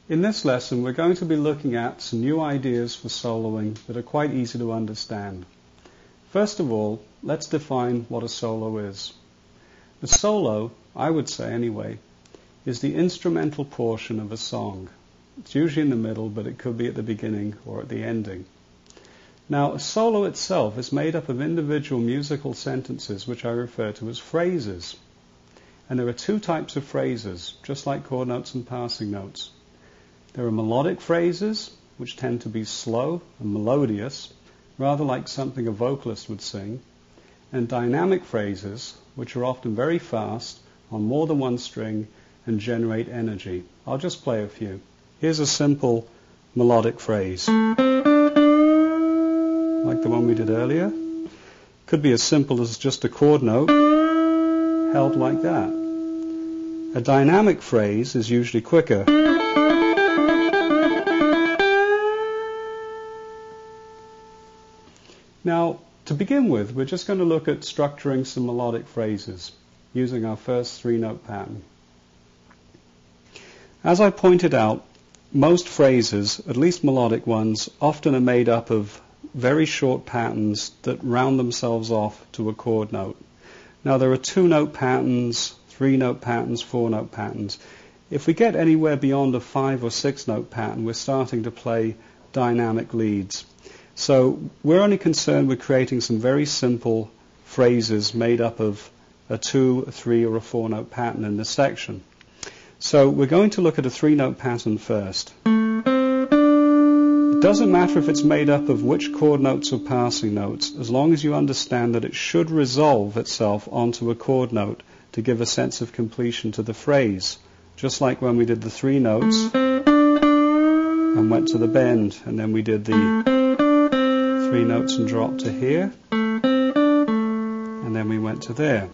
In this lesson, we're going to be looking at some new ideas for soloing that are quite easy to understand. First of all, let's define what a solo is. A solo, I would say anyway, is the instrumental portion of a song. It's usually in the middle, but it could be at the beginning or at the ending. Now, a solo itself is made up of individual musical sentences which I refer to as phrases. And there are two types of phrases, just like chord notes and passing notes. There are melodic phrases, which tend to be slow and melodious, rather like something a vocalist would sing, and dynamic phrases, which are often very fast, on more than one string, and generate energy. I'll just play a few. Here's a simple melodic phrase, like the one we did earlier. Could be as simple as just a chord note held like that. A dynamic phrase is usually quicker. Now, to begin with, we're just going to look at structuring some melodic phrases using our first three-note pattern. As I pointed out, most phrases, at least melodic ones, often are made up of very short patterns that round themselves off to a chord note. Now, there are two-note patterns, three-note patterns, four-note patterns. If we get anywhere beyond a five- or six-note pattern, we're starting to play dynamic leads. So we're only concerned with creating some very simple phrases made up of a two, a three, or a four-note pattern in this section. So we're going to look at a three-note pattern first. It doesn't matter if it's made up of which chord notes or passing notes, as long as you understand that it should resolve itself onto a chord note to give a sense of completion to the phrase, just like when we did the three notes and went to the bend, and then we did the three notes and dropped to here, and then we went to there.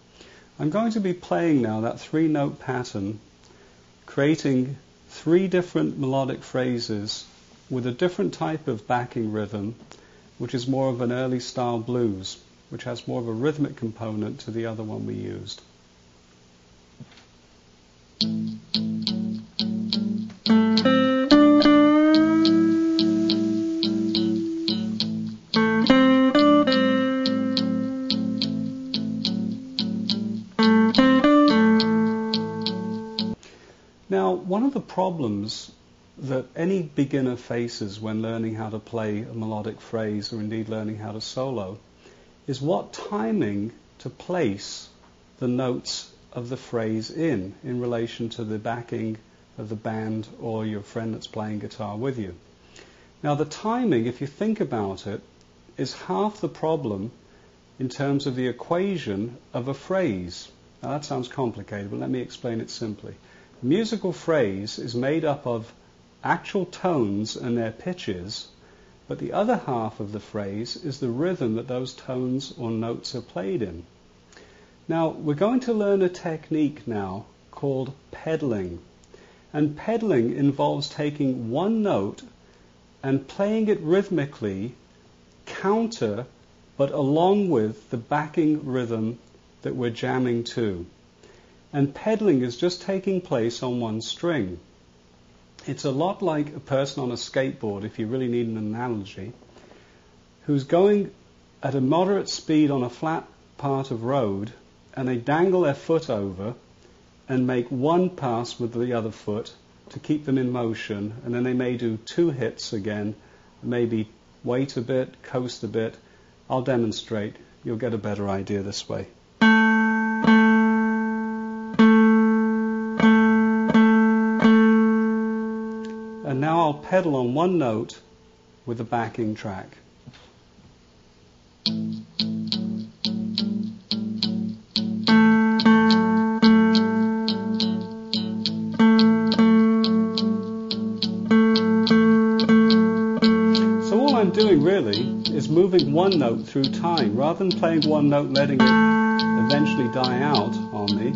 I'm going to be playing now that three-note pattern, creating three different melodic phrases with a different type of backing rhythm, which is more of an early style blues, which has more of a rhythmic component to the other one we used. Now, one of the problems that any beginner faces when learning how to play a melodic phrase, or indeed learning how to solo, is what timing to place the notes of the phrase in relation to the backing of the band or your friend that's playing guitar with you. Now, the timing, if you think about it, is half the problem in terms of the equation of a phrase. Now, that sounds complicated, but let me explain it simply. A musical phrase is made up of actual tones and their pitches, but the other half of the phrase is the rhythm that those tones or notes are played in. Now, we're going to learn a technique now called pedaling. And pedaling involves taking one note and playing it rhythmically, counter, but along with the backing rhythm that we're jamming to. And pedaling is just taking place on one string. It's a lot like a person on a skateboard, if you really need an analogy, who's going at a moderate speed on a flat part of road, and they dangle their foot over and make one pass with the other foot to keep them in motion, and then they may do two hits again, maybe wait a bit, coast a bit. I'll demonstrate. You'll get a better idea this way. And now I'll pedal on one note with a backing track. So all I'm doing really is moving one note through time. Rather than playing one note, letting it eventually die out on me,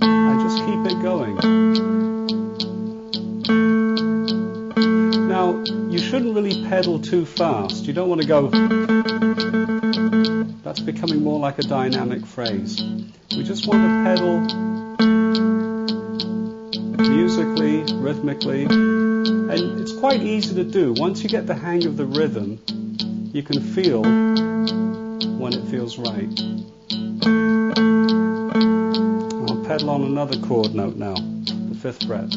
I just keep it going. Now, you shouldn't really pedal too fast. You don't want to go... That's becoming more like a dynamic phrase. We just want to pedal musically, rhythmically, And it's quite easy to do. Once you get the hang of the rhythm, you can feel when it feels right. I'll pedal on another chord note now, the 5th fret.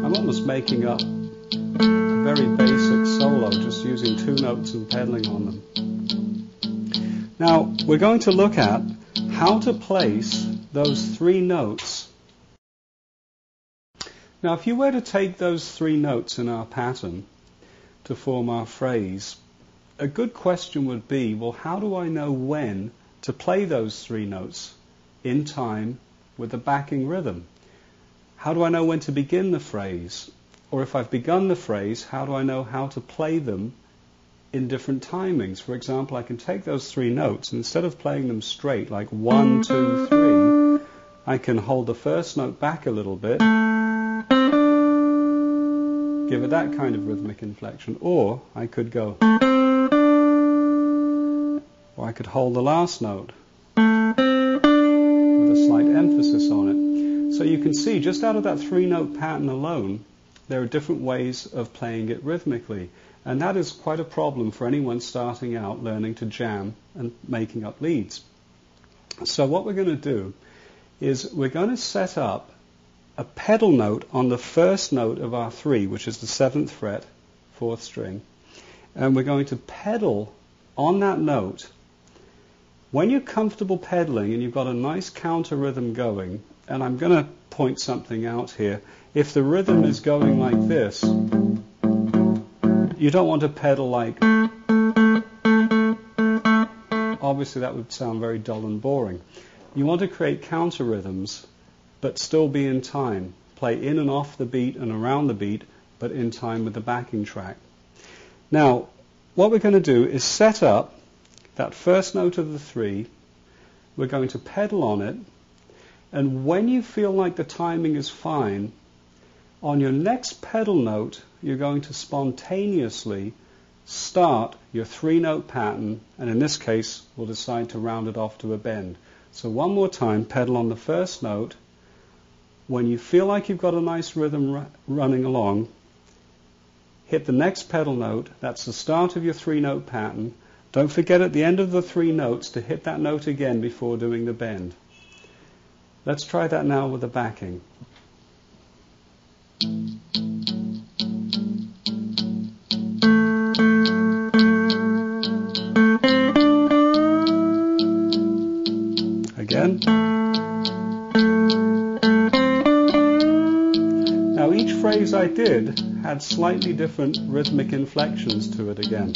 I'm almost making up a very basic solo, just using 2 notes and pedaling on them. Now, we're going to look at how to place those 3 notes. Now, if you were to take those 3 notes in our pattern to form our phrase, a good question would be, well, how do I know when to play those 3 notes in time with the backing rhythm? How do I know when to begin the phrase? Or if I've begun the phrase, how do I know how to play them in different timings? For example, I can take those 3 notes, and instead of playing them straight, like 1, 2, 3, I can hold the first note back a little bit, give it that kind of rhythmic inflection, or I could go, or I could hold the last note with a slight emphasis on it. So you can see, just out of that 3-note pattern alone, there are different ways of playing it rhythmically. And that is quite a problem for anyone starting out learning to jam and making up leads. So what we're going to do is we're going to set up a pedal note on the first note of our 3, which is the 7th fret, 4th string. And we're going to pedal on that note. When you're comfortable pedaling and you've got a nice counter rhythm going, and I'm going to point something out here, if the rhythm is going like this, you don't want to pedal like, obviously that would sound very dull and boring. You want to create counter rhythms, but still be in time. Play in and off the beat and around the beat, but in time with the backing track. Now, what we're going to do is set up that first note of the 3. We're going to pedal on it, and when you feel like the timing is fine, on your next pedal note, you're going to spontaneously start your 3-note pattern, and in this case, we'll decide to round it off to a bend. So one more time, pedal on the first note. When you feel like you've got a nice rhythm running along, hit the next pedal note. That's the start of your 3-note pattern. Don't forget at the end of the 3 notes to hit that note again before doing the bend. Let's try that now with the backing. Again. Now each phrase I did had slightly different rhythmic inflections to it again.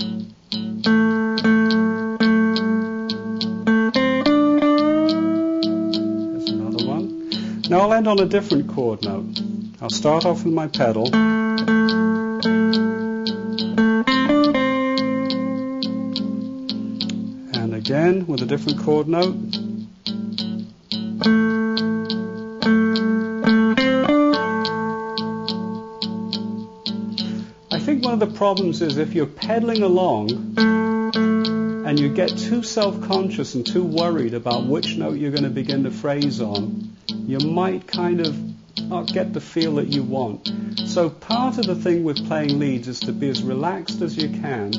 There's another one. Now I'll end on a different chord note. I'll start off with my pedal. And again with a different chord note. I think one of the problems is if you're pedaling along and you get too self-conscious and too worried about which note you're going to begin the phrase on, you might kind of not get the feel that you want. So part of the thing with playing leads is to be as relaxed as you can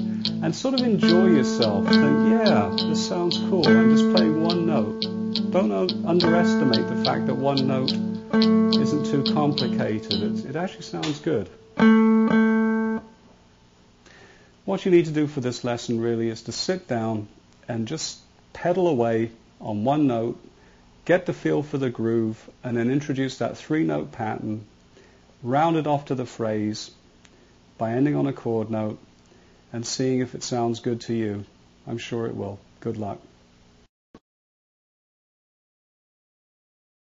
and sort of enjoy yourself. Think, yeah, this sounds cool. I'm just playing one note. Don't underestimate the fact that one note isn't too complicated. It actually sounds good. What you need to do for this lesson really is to sit down and just pedal away on one note, get the feel for the groove, and then introduce that 3-note pattern, round it off to the phrase by ending on a chord note and seeing if it sounds good to you. I'm sure it will. Good luck.